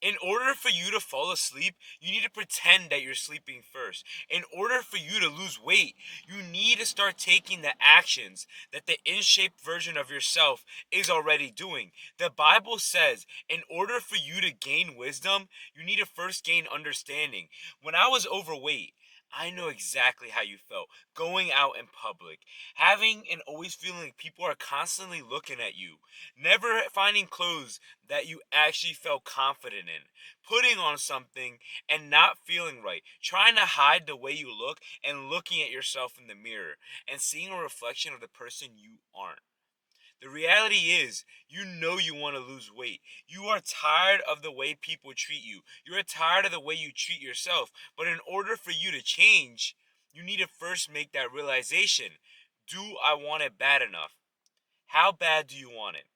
In order for you to fall asleep, you need to pretend that you're sleeping first. In order for you to lose weight, you need to start taking the actions that the in shape version of yourself is already doing. The Bible says, in order for you to gain wisdom, you need to first gain understanding. When I was overweight, I know exactly how you felt going out in public, having and always feeling like people are constantly looking at you, never finding clothes that you actually felt confident in, putting on something and not feeling right, trying to hide the way you look and looking at yourself in the mirror and seeing a reflection of the person you aren't. The reality is, you know you want to lose weight. You are tired of the way people treat you. You are tired of the way you treat yourself. But in order for you to change, you need to first make that realization. Do I want it bad enough? How bad do you want it?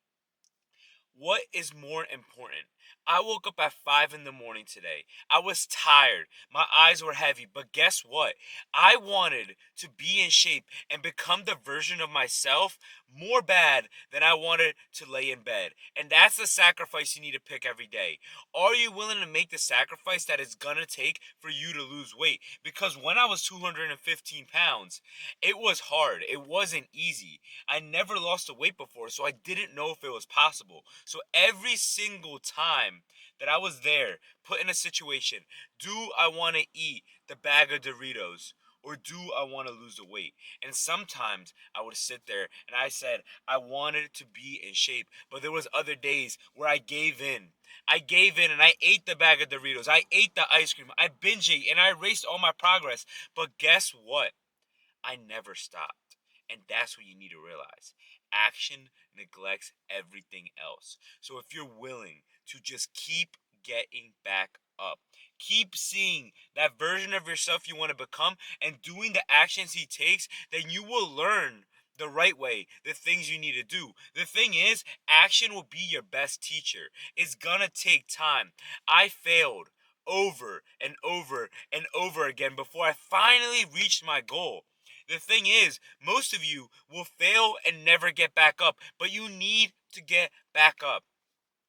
What is more important? I woke up at 5 in the morning today. I was tired. My eyes were heavy. But guess what? I wanted to be in shape and become the version of myself more bad than I wanted to lay in bed. And that's the sacrifice you need to pick every day. Are you willing to make the sacrifice that it's going to take for you to lose weight? Because when I was 215 pounds, it was hard. It wasn't easy. I never lost a weight before, so I didn't know if it was possible. So every single time that I was there, put in a situation, do I want to eat the bag of Doritos? Or do I want to lose the weight? And sometimes I would sit there and I said I wanted to be in shape, but there was other days where I gave in. I gave in and I ate the bag of Doritos. I ate the ice cream. I binge ate and I erased all my progress. But guess what? I never stopped. And that's what you need to realize. Action neglects everything else. So if you're willing to just keep getting back up, keep seeing that version of yourself you want to become and doing the actions he takes, then you will learn the right way, the things you need to do. The thing is, action will be your best teacher. It's gonna take time. I failed over and over and over again before I finally reached my goal. The thing is, most of you will fail and never get back up, but you need to get back up.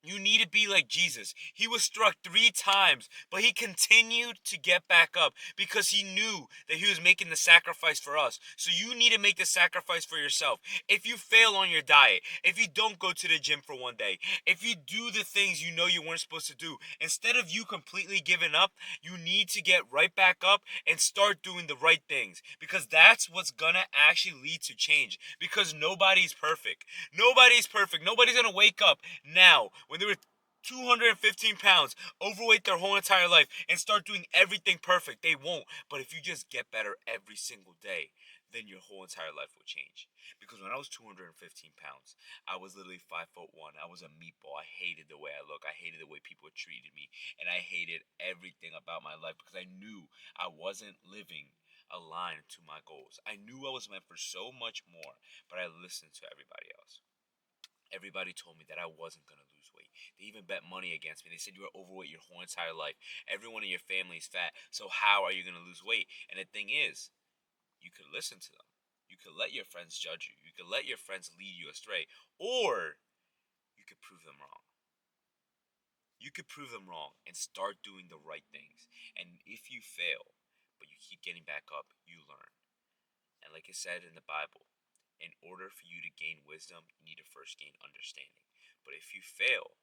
You need to be like Jesus. He was struck 3 times, but he continued to get back up because he knew that he was making the sacrifice for us. So you need to make the sacrifice for yourself. If you fail on your diet, if you don't go to the gym for one day, if you do the things you know you weren't supposed to do, instead of you completely giving up, you need to get right back up and start doing the right things because that's what's gonna actually lead to change because nobody's perfect. Nobody's perfect. Nobody's gonna wake up now when they were 215 pounds, overweight their whole entire life, and start doing everything perfect. They won't. But if you just get better every single day, then your whole entire life will change. Because when I was 215 pounds, I was literally 5'1". I was a meatball. I hated the way I look. I hated the way people treated me. And I hated everything about my life because I knew I wasn't living aligned to my goals. I knew I was meant for so much more, but I listened to everybody else. Everybody told me that I wasn't going to lose weight. They even bet money against me. They said you were overweight your whole entire life. Everyone in your family is fat. So how are you going to lose weight? And the thing is, you could listen to them. You could let your friends judge you. You could let your friends lead you astray. Or you could prove them wrong. You could prove them wrong and start doing the right things. And if you fail, but you keep getting back up, you learn. And like it said in the Bible, in order for you to gain wisdom, you need to first gain understanding. But if you fail,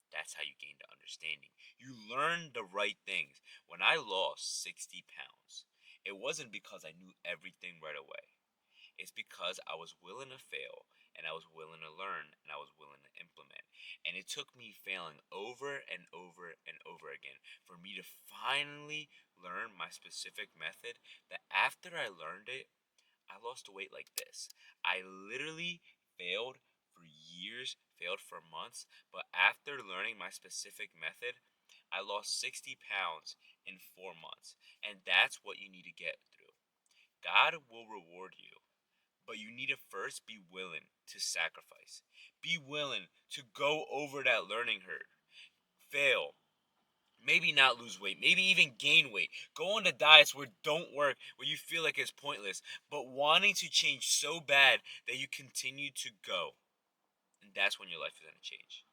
that's how you gain the understanding. You learn the right things. When I lost 60 pounds, it wasn't because I knew everything right away. It's because I was willing to fail and I was willing to learn and I was willing to implement. And it took me failing over and over and over again for me to finally learn my specific method that after I learned it, I lost weight like this. I literally failed for years, failed for months, but after learning my specific method, I lost 60 pounds in 4 months. And that's what you need to get through. God will reward you, but you need to first be willing to sacrifice. Be willing to go over that learning curve. Fail, maybe not lose weight, maybe even gain weight. Go on to diets where don't work, where you feel like it's pointless, but wanting to change so bad that you continue to go. And that's when your life is going to change.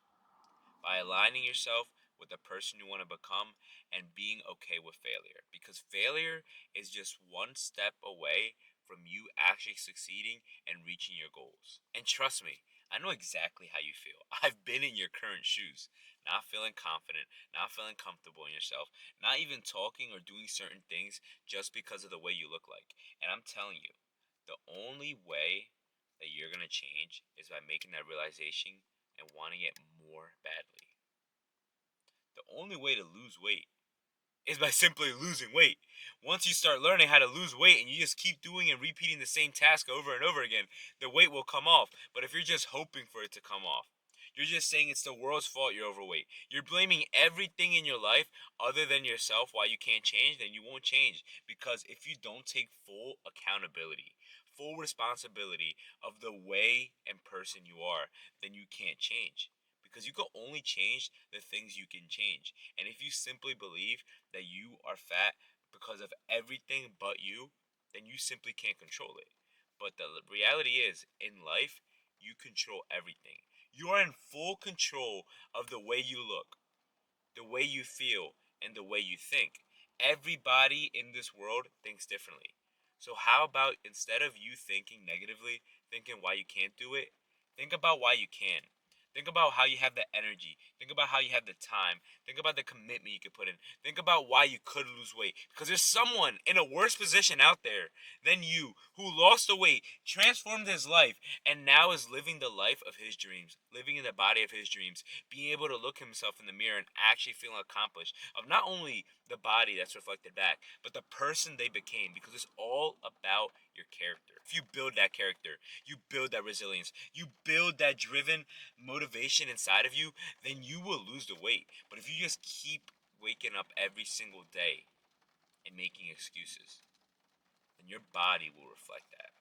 By aligning yourself with the person you want to become and being okay with failure. Because failure is just one step away from you actually succeeding and reaching your goals. And trust me, I know exactly how you feel. I've been in your current shoes, not feeling confident, not feeling comfortable in yourself, not even talking or doing certain things just because of the way you look like. And I'm telling you, the only way that you're going to change is by making that realization and wanting it more badly. The only way to lose weight is by simply losing weight. Once you start learning how to lose weight and you just keep doing and repeating the same task over and over again, the weight will come off. But if you're just hoping for it to come off, you're just saying it's the world's fault you're overweight. You're blaming everything in your life other than yourself why you can't change, then you won't change. Because if you don't take full accountability, full responsibility of the way and person you are, then you can't change. Because you can only change the things you can change. And if you simply believe that you are fat because of everything but you, then you simply can't control it. But the reality is, in life, you control everything. You are in full control of the way you look, the way you feel, and the way you think. Everybody in this world thinks differently. So, how about instead of you thinking negatively, thinking why you can't do it, think about why you can. Think about how you have the energy. Think about how you have the time. Think about the commitment you could put in. Think about why you could lose weight. Because there's someone in a worse position out there than you who lost the weight, transformed his life, and now is living the life of his dreams, living in the body of his dreams, being able to look himself in the mirror and actually feeling accomplished of not only the body that's reflected back, but the person they became, because it's all about your character. If you build that character, you build that resilience, you build that driven motivation inside of you, then you will lose the weight. But if you just keep waking up every single day and making excuses, then your body will reflect that.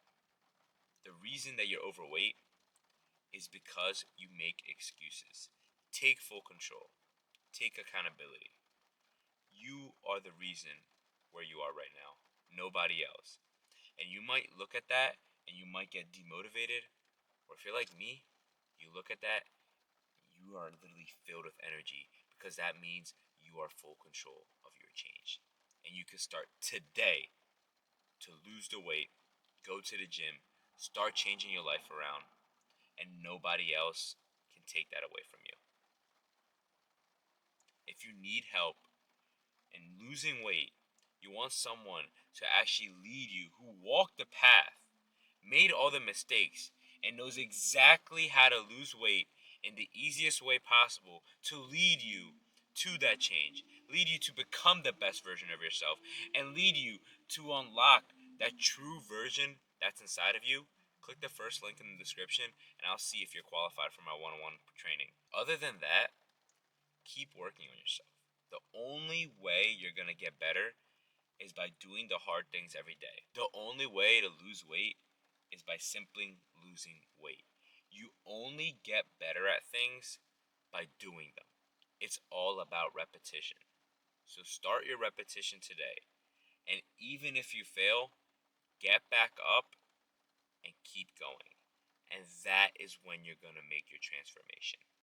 The reason that you're overweight is because you make excuses. Take full control. Take accountability. You are the reason where you are right now, nobody else. And you might look at that and you might get demotivated, or if you're like me, you look at that, you are literally filled with energy because that means you are full control of your change. And you can start today to lose the weight, go to the gym, start changing your life around, and nobody else can take that away from you. If you need help in losing weight, you want someone to actually lead you who walked the path, made all the mistakes, and knows exactly how to lose weight in the easiest way possible to lead you to that change, lead you to become the best version of yourself, and lead you to unlock that true version that's inside of you. Click the first link in the description and I'll see if you're qualified for my one-on-one training. Other than that, keep working on yourself. The only way you're going to get better is by doing the hard things every day. The only way to lose weight is by simply losing weight. You only get better at things by doing them. It's all about repetition. So start your repetition today. And even if you fail, get back up and keep going. And that is when you're going to make your transformation.